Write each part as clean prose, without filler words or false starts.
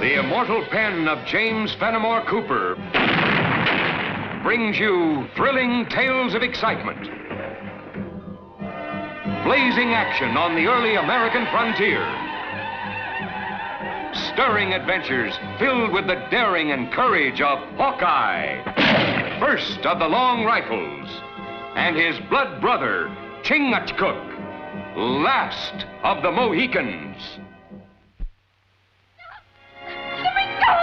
The immortal pen of James Fenimore Cooper brings you thrilling tales of excitement, blazing action on the early American frontier, stirring adventures filled with the daring and courage of Hawkeye, first of the Long Rifles, and his blood brother, Chingachgook, last of the Mohicans. Let me go!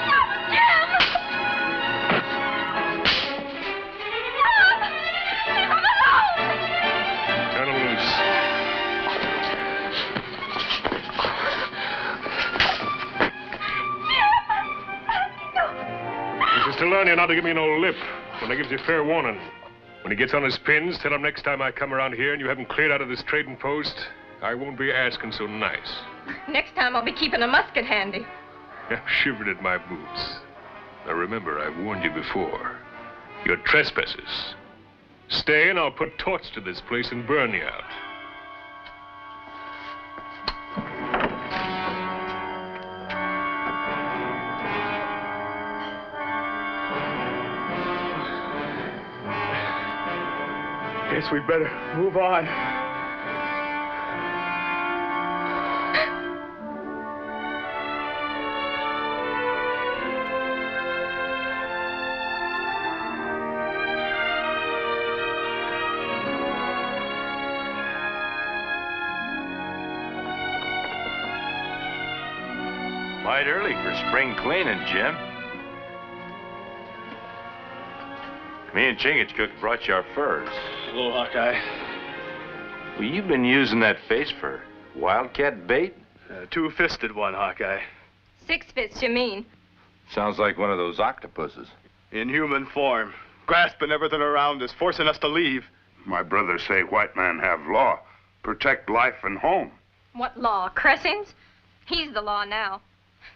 Stop, Jim! Stop! Leave him alone! Turn him loose. This is to learn you not to give me no lip when I gives you fair warning. When he gets on his pins, tell him next time I come around here and you haven't cleared out of this trading post, I won't be asking so nice. Next time I'll be keeping a musket handy. I'm shivered at my boots. Now remember, I've warned you before. You're trespassers. Stay and I'll put torch to this place and burn you out. Guess we better move on. Might early for spring cleaning, Jim. Me and Chingachgook brought you our furs. Hello, Hawkeye. Well, you've been using that face for wildcat bait? Two-fisted one, Hawkeye. 6 fists, you mean? Sounds like one of those octopuses. In human form. Grasping everything around us, forcing us to leave. My brothers say white man have law. Protect life and home. What law? Cressing's? He's the law now.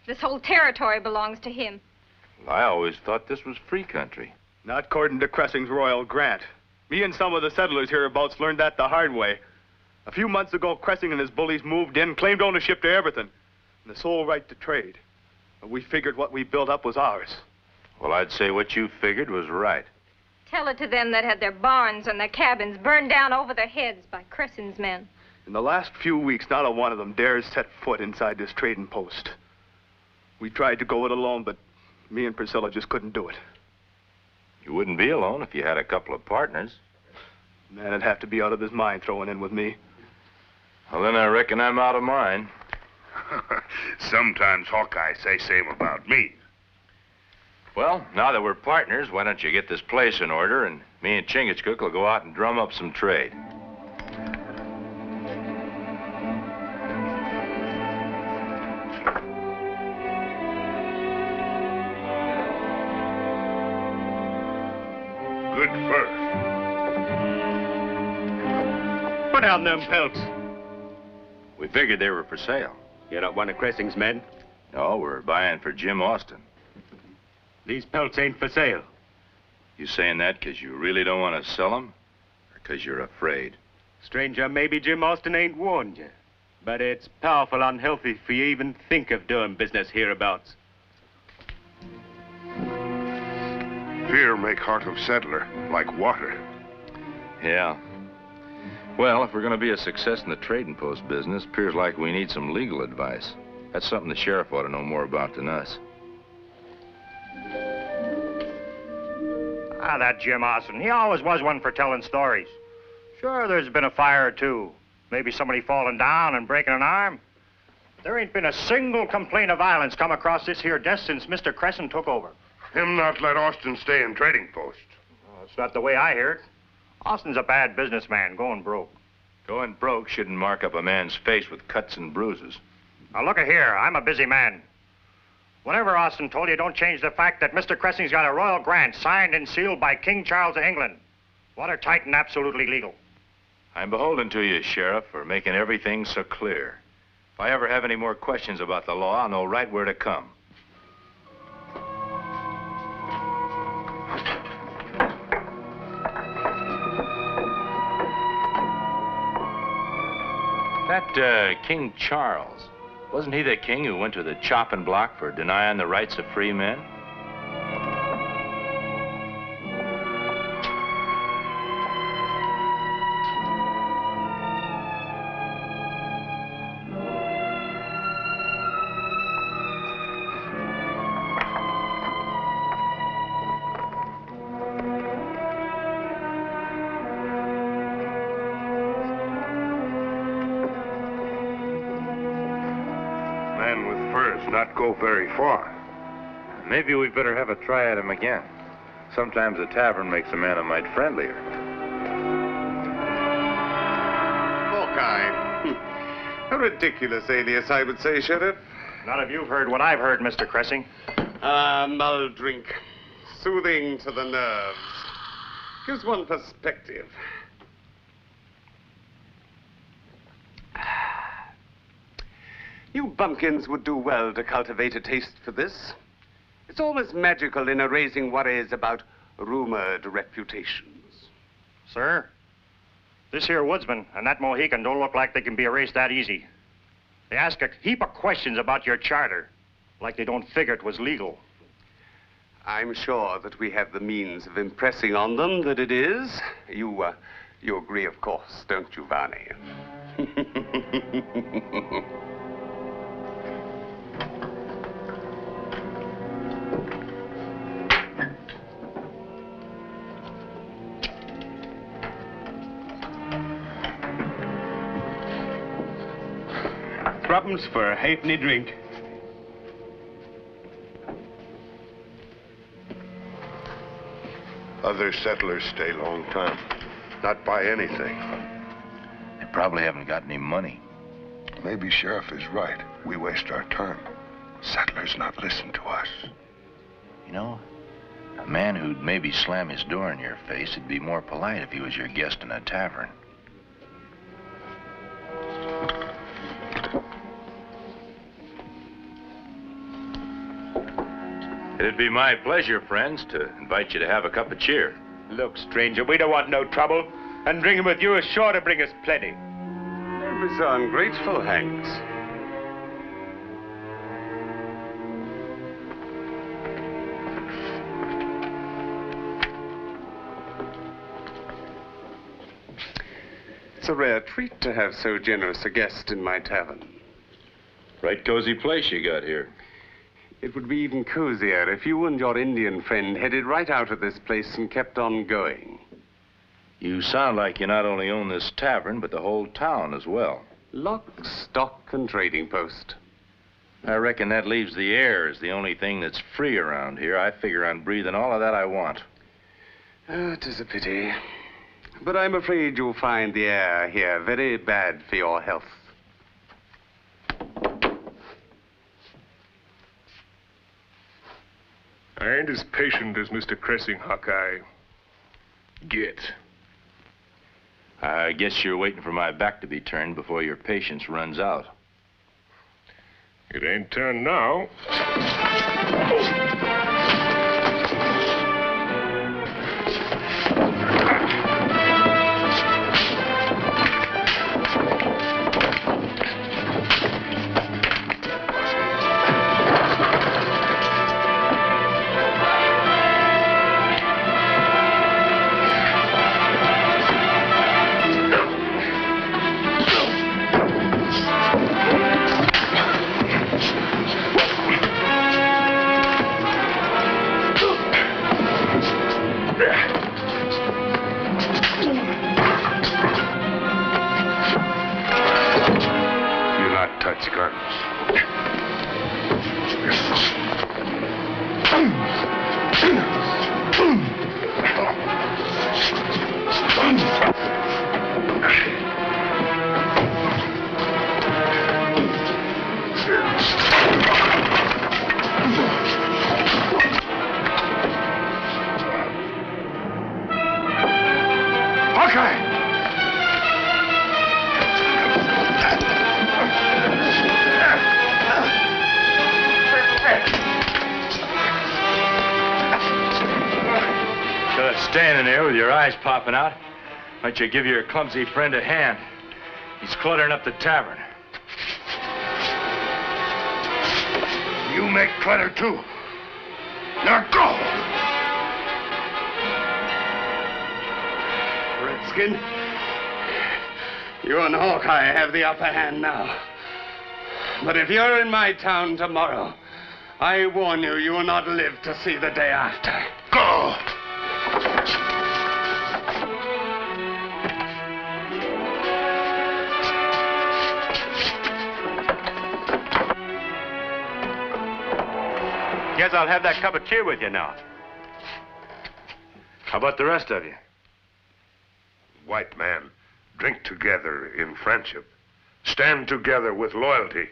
This whole territory belongs to him. Well, I always thought this was free country. Not according to Cressing's royal grant. Me and some of the settlers hereabouts learned that the hard way. A few months ago, Cressing and his bullies moved in, claimed ownership to everything, and the sole right to trade. But we figured what we built up was ours. Well, I'd say what you figured was right. Tell it to them that had their barns and their cabins burned down over their heads by Cressing's men. In the last few weeks, not a one of them dares set foot inside this trading post. We tried to go it alone, but me and Priscilla just couldn't do it. You wouldn't be alone if you had a couple of partners. Man'd have to be out of his mind throwing in with me. Well, then I reckon I'm out of mine. Sometimes Hawkeye say same about me. Well, now that we're partners, why don't you get this place in order, and me and Chingachgook will go out and drum up some trade. Good fur. Put down them pelts. We figured they were for sale. You're not one of Cressing's men? No, we're buying for Jim Austin. These pelts ain't for sale. You saying that because you really don't want to sell them, or because you're afraid? Stranger, maybe Jim Austin ain't warned you. But it's powerful unhealthy for you even think of doing business hereabouts. Fear make heart of settler, like water. Yeah. Well, if we're going to be a success in the trading post business, appears like we need some legal advice. That's something the sheriff ought to know more about than us. Ah, that Jim Austin, he always was one for telling stories. Sure, there's been a fire or two. Maybe somebody falling down and breaking an arm. There ain't been a single complaint of violence come across this here desk since Mr. Cressing took over. Him not let Austin stay in trading post. That's not the way I hear it. Austin's a bad businessman, going broke. Going broke shouldn't mark up a man's face with cuts and bruises. Now, look here, I'm a busy man. Whatever Austin told you, don't change the fact that Mr. Cressing's got a royal grant signed and sealed by King Charles of England. Watertight and absolutely legal. I'm beholden to you, Sheriff, for making everything so clear. If I ever have any more questions about the law, I'll know right where to come. That King Charles, wasn't he the king who went to the chopping block for denying the rights of free men? Man with furs not go very far. Maybe we better have a try at him again. Sometimes a tavern makes a man a mite friendlier. Hawkeye. A ridiculous alias, I would say, Sheriff. None of you've heard what I've heard, Mr. Cressing. Mull drink. Soothing to the nerves. Gives one perspective. You bumpkins would do well to cultivate a taste for this. It's almost magical in erasing worries about rumored reputations. Sir, this here woodsman and that Mohican don't look like they can be erased that easy. They ask a heap of questions about your charter, like they don't figure it was legal. I'm sure that we have the means of impressing on them that it is. You agree, of course, don't you, Varney? Threepence for a halfpenny drink. Other settlers stay long time. Not buy anything. They probably haven't got any money. Maybe Sheriff is right. We waste our time. Settlers not listen to us. You know, a man who'd maybe slam his door in your face would be more polite if he was your guest in a tavern. It'd be my pleasure, friends, to invite you to have a cup of cheer. Look, stranger, we don't want no trouble. And drinking with you is sure to bring us plenty. Don't be so ungrateful, Hanks. It's a rare treat to have so generous a guest in my tavern. Right cozy place you got here. It would be even cozier if you and your Indian friend headed right out of this place and kept on going. You sound like you not only own this tavern, but the whole town as well. Lock, stock, and trading post. I reckon that leaves the air as the only thing that's free around here. I figure on breathing all of that I want. It is a pity. But I'm afraid you'll find the air here very bad for your health. I ain't as patient as Mr. Cressing, Hawkeye. Get. I guess you're waiting for my back to be turned before your patience runs out. It ain't turned now. Standing there with your eyes popping out, why don't you give your clumsy friend a hand? He's cluttering up the tavern. You make clutter too. Now go! Redskin, you and Hawkeye have the upper hand now. But if you're in my town tomorrow, I warn you, you will not live to see the day after. Go! Guess I'll have that cup of tea with you now. How about the rest of you? White man, drink together in friendship. Stand together with loyalty.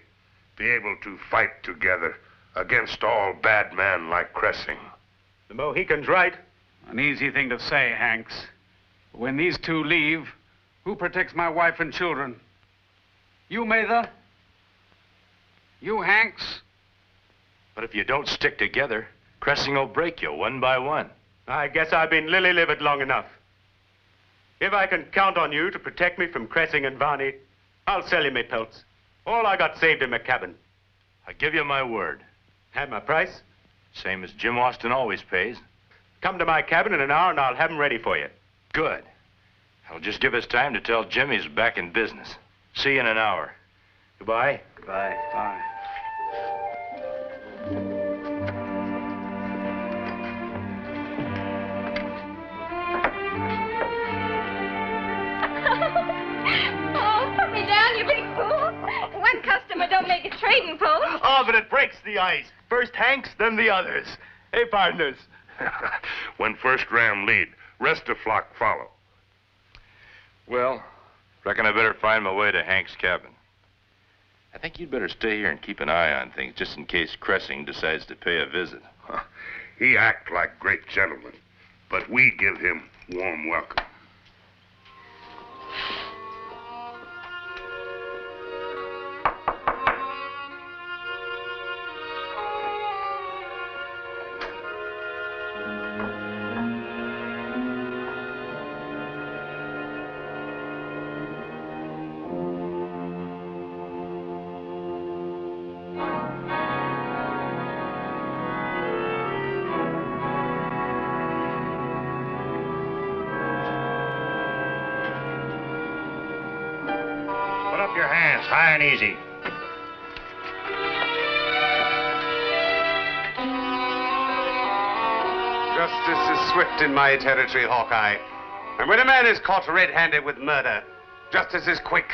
Be able to fight together against all bad men like Cressing. The Mohicans right. An easy thing to say, Hanks. When these two leave, who protects my wife and children? You, Mather? You, Hanks? But if you don't stick together, Cressing will break you one by one. I guess I've been lily-livered long enough. If I can count on you to protect me from Cressing and Varney, I'll sell you my pelts. All I got saved in my cabin. I give you my word. Have my price? Same as Jim Austin always pays. Come to my cabin in an hour and I'll have 'em ready for you. Good. I'll just give us time to tell Jim he's back in business. See you in an hour. Goodbye. Goodbye. Bye. Oh, put me down, you big fool. One customer don't make a trading post. Oh, but it breaks the ice. First Hanks, then the others. Hey, partners. When first ram lead, rest of flock follow. Well, reckon I better find my way to Hank's cabin. I think you'd better stay here and keep an eye on things, just in case Cressing decides to pay a visit. He act like great gentleman, but we give him warm welcome. Put up your hands, high and easy. Justice is swift in my territory, Hawkeye. And when a man is caught red-handed with murder, justice is quick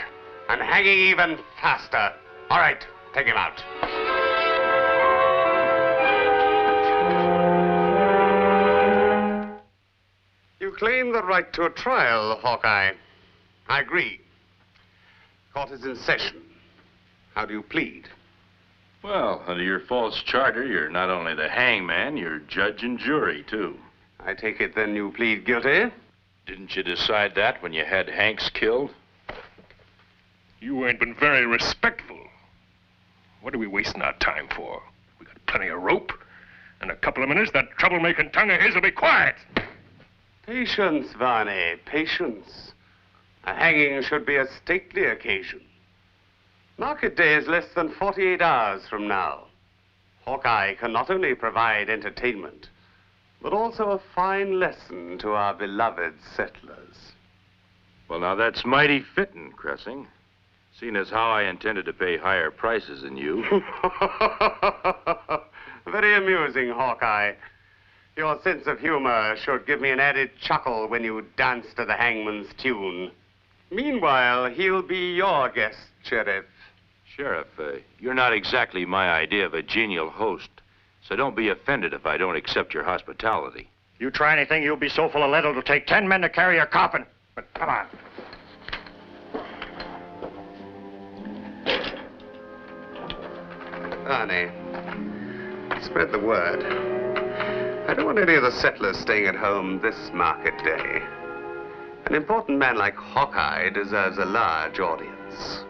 and hanging even faster. All right, take him out. You claim the right to a trial, Hawkeye. I agree. Court is in session. How do you plead? Well, under your false charter, you're not only the hangman, you're judge and jury, too. I take it then you plead guilty? Didn't you decide that when you had Hanks killed? You ain't been very respectful. What are we wasting our time for? We got plenty of rope. In a couple of minutes, that troublemaking tongue of his will be quiet. Patience, Varney, patience. A hanging should be a stately occasion. Market day is less than 48 hours from now. Hawkeye can not only provide entertainment, but also a fine lesson to our beloved settlers. Well, now, that's mighty fitting, Cressing. Seeing as how I intended to pay higher prices than you. Very amusing, Hawkeye. Your sense of humor should give me an added chuckle when you dance to the hangman's tune. Meanwhile, he'll be your guest, Sheriff. Sheriff, you're not exactly my idea of a genial host, so don't be offended if I don't accept your hospitality. You try anything, you'll be so full of lead it'll take 10 men to carry your coffin. But come on. Varney, spread the word. I don't want any of the settlers staying at home this market day. An important man like Hawkeye deserves a large audience.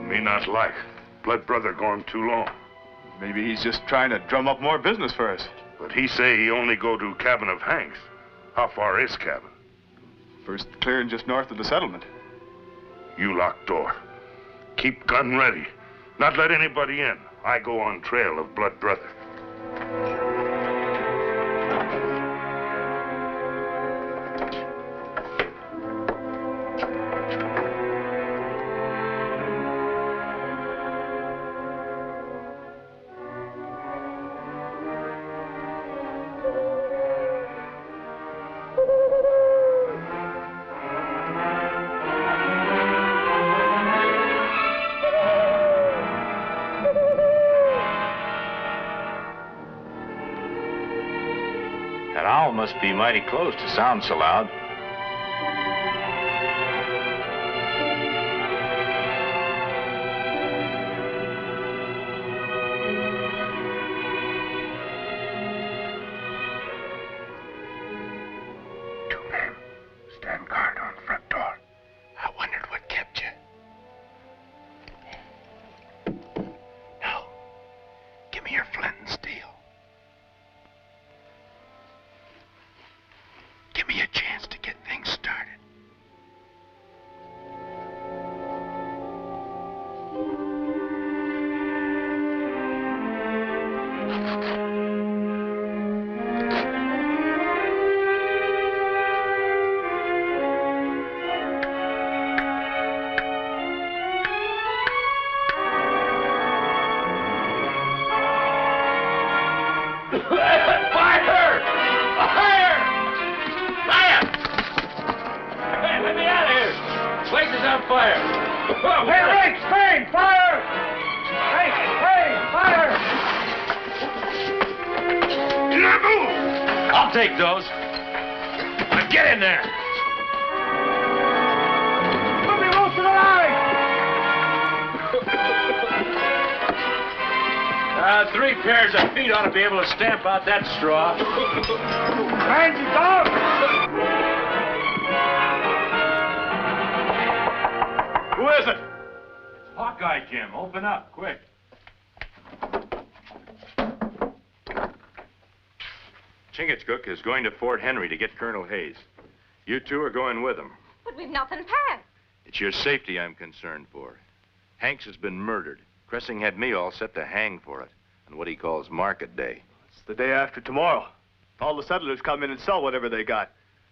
Me not like. Blood brother gone too long. Maybe he's just trying to drum up more business for us. But he say he only go to cabin of Hanks. How far is cabin? First clearing just north of the settlement. You lock door. Keep gun ready. Not let anybody in. I go on trail of blood brother. That owl must be mighty close to sound so loud. Two men. Stand guard on front door. I wondered what kept you. Now, give me your flint and steel. Give me a chance to get things started. I'll take those. Now get in there. Put me loose in the line! 3 pairs of feet ought to be able to stamp out that straw. Mangy dog! Who is it? Hawkeye, Jim. Open up, quick. Chingachgook is going to Fort Henry to get Colonel Hayes. You two are going with him. But we've nothing packed. It's your safety I'm concerned for. Hanks has been murdered. Cressing had me all set to hang for it on what he calls market day. It's the day after tomorrow. All the settlers come in and sell whatever they got.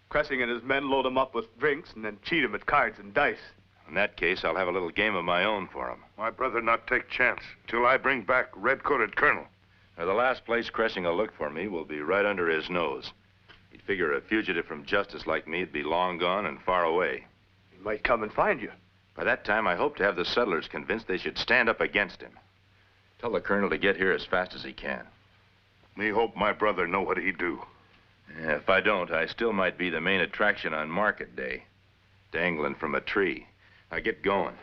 Cressing and his men load them up with drinks and then cheat them at cards and dice. In that case, I'll have a little game of my own for him. My brother not take chance till I bring back red-coated colonel. Now, the last place Cressing will look for me will be right under his nose. He'd figure a fugitive from justice like me would be long gone and far away. He might come and find you. By that time, I hope to have the settlers convinced they should stand up against him. Tell the colonel to get here as fast as he can. Me hope my brother know what he do. If I don't, I still might be the main attraction on market day. Dangling from a tree. Now get going.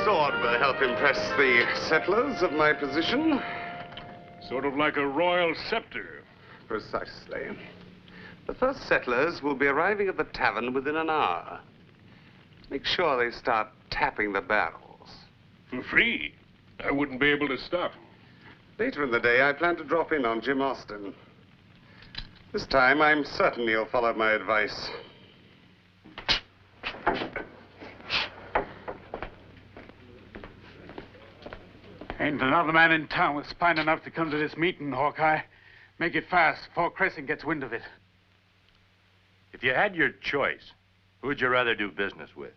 Sword will help impress the settlers of my position. Sort of like a royal scepter. Precisely. The first settlers will be arriving at the tavern within an hour. Make sure they start tapping the barrels. For free. I wouldn't be able to stop. Later in the day, I plan to drop in on Jim Austin. This time, I'm certain he'll follow my advice. Ain't another man in town with spine enough to come to this meeting, Hawkeye. Make it fast before Cressing gets wind of it. If you had your choice, who'd you rather do business with?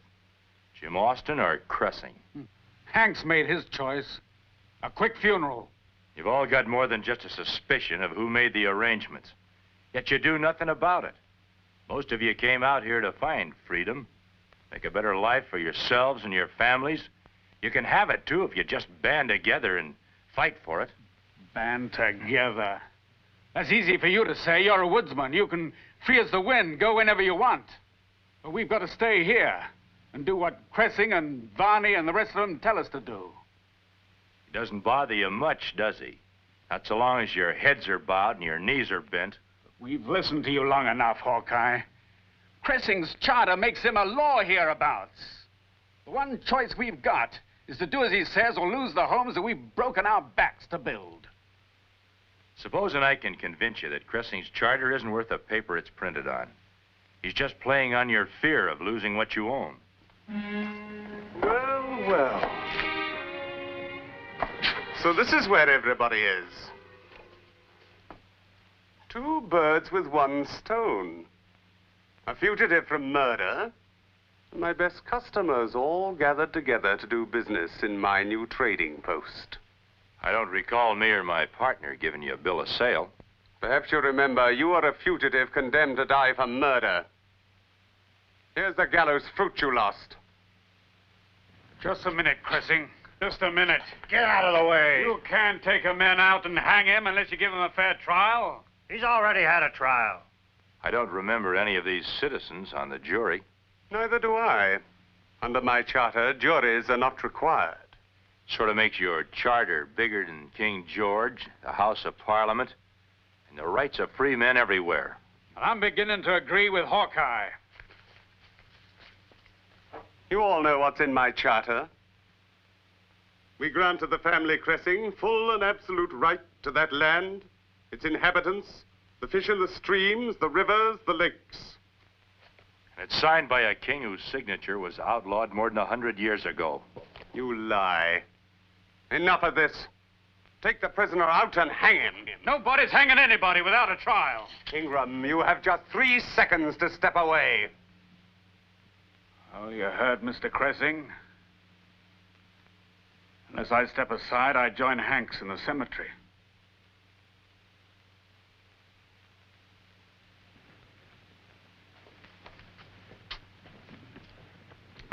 Jim Austin or Cressing? Hanks made his choice. A quick funeral. You've all got more than just a suspicion of who made the arrangements. Yet you do nothing about it. Most of you came out here to find freedom, make a better life for yourselves and your families. You can have it, too, if you just band together and fight for it. Band together. That's easy for you to say. You're a woodsman. You can free as the wind, go whenever you want. But we've got to stay here and do what Cressing and Varney and the rest of them tell us to do. He doesn't bother you much, does he? Not so long as your heads are bowed and your knees are bent. We've listened to you long enough, Hawkeye. Cressing's charter makes him a law hereabouts. The one choice we've got is to do as he says or lose the homes that we've broken our backs to build. Supposing I can convince you that Cressing's charter isn't worth the paper it's printed on. He's just playing on your fear of losing what you own. Well, well. So this is where everybody is. Two birds with one stone. A fugitive from murder, and my best customers all gathered together to do business in my new trading post. I don't recall me or my partner giving you a bill of sale. Perhaps you remember you are a fugitive condemned to die for murder. Here's the gallows fruit you lost. Just a minute, Cressing. Just a minute. Get out of the way. You can't take a man out and hang him unless you give him a fair trial. He's already had a trial. I don't remember any of these citizens on the jury. Neither do I. Under my charter, juries are not required. Sort of makes your charter bigger than King George, the House of Parliament, and the rights of free men everywhere. And I'm beginning to agree with Hawkeye. You all know what's in my charter. We grant to the family Cressing full and absolute right to that land, its inhabitants, the fish in the streams, the rivers, the lakes. And it's signed by a king whose signature was outlawed more than 100 years ago. You lie. Enough of this. Take the prisoner out and hang him. Nobody's hanging anybody without a trial. Ingram, you have just 3 seconds to step away. Oh, you heard, Mr. Cressing. Unless I step aside, I join Hanks in the cemetery.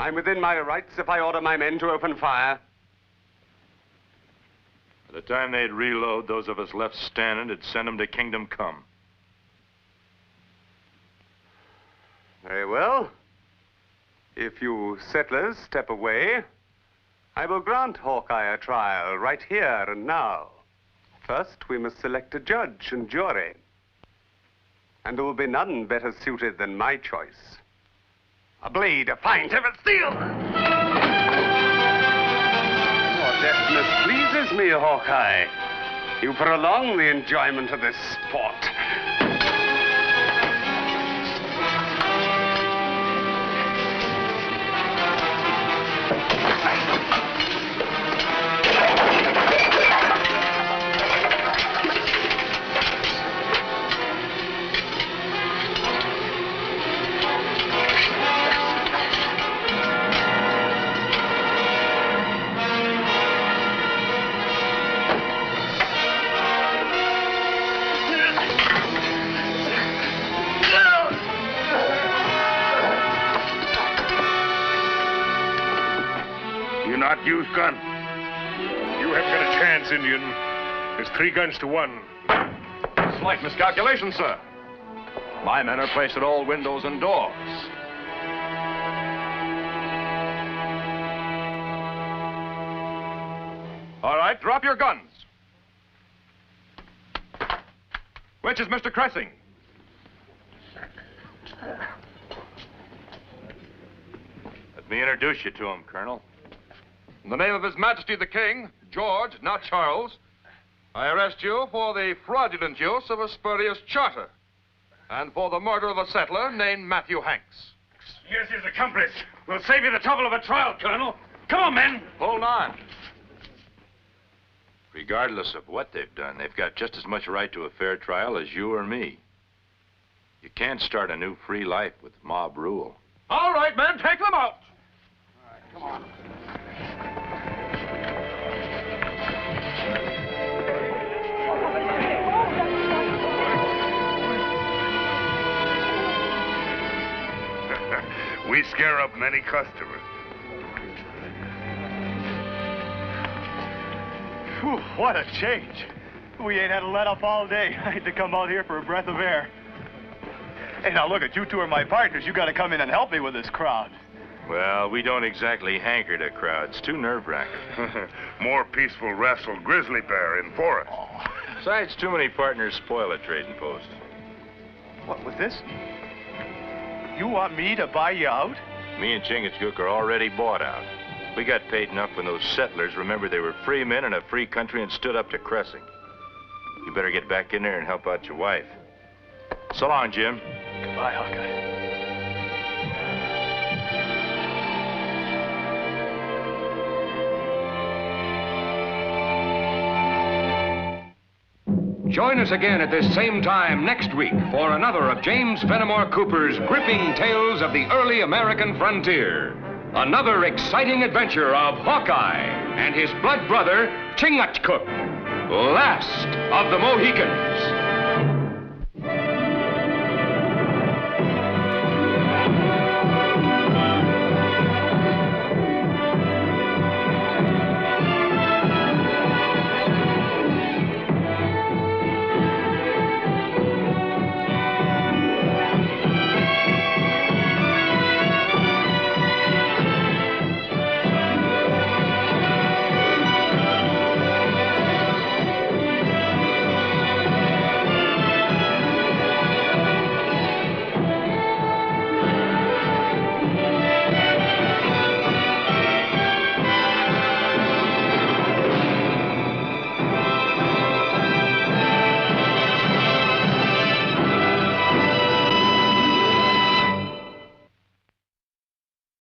I'm within my rights if I order my men to open fire. By the time they'd reload, those of us left standing would send them to Kingdom Come. Very well. If you settlers step away, I will grant Hawkeye a trial right here and now. First, we must select a judge and jury. And there will be none better suited than my choice. A blade of fine tempered steel! Your deftness pleases me, Hawkeye. You prolong the enjoyment of this sport. Not use gun. You haven't got a chance, Indian. There's 3 guns to 1. Slight miscalculation, sir. My men are placed at all windows and doors. All right, drop your guns. Which is Mr. Cressing? Let me introduce you to him, Colonel. In the name of His Majesty the King, George, not Charles, I arrest you for the fraudulent use of a spurious charter and for the murder of a settler named Matthew Hanks. Here's his accomplice. We'll save you the trouble of a trial, Colonel. Come on, men. Hold on. Regardless of what they've done, they've got just as much right to a fair trial as you or me. You can't start a new free life with mob rule. All right, men, take them out. All right, come on. We scare up many customers. Whew, what a change. We ain't had a let up all day. I had to come out here for a breath of air. Hey, now look, you 2 are my partners. You got to come in and help me with this crowd. Well, we don't exactly hanker to crowds. Too nerve-wracking. More peaceful wrestle grizzly bear in forest. Besides, too many partners spoil a trading post. What was this? You want me to buy you out? Me and Chingachgook are already bought out. We got paid enough when those settlers remembered they were free men in a free country and stood up to Cressing. You better get back in there and help out your wife. So long, Jim. Goodbye, Hawkeye. Join us again at this same time next week for another of James Fenimore Cooper's gripping tales of the early American frontier. Another exciting adventure of Hawkeye and his blood brother, Chingachgook, last of the Mohicans.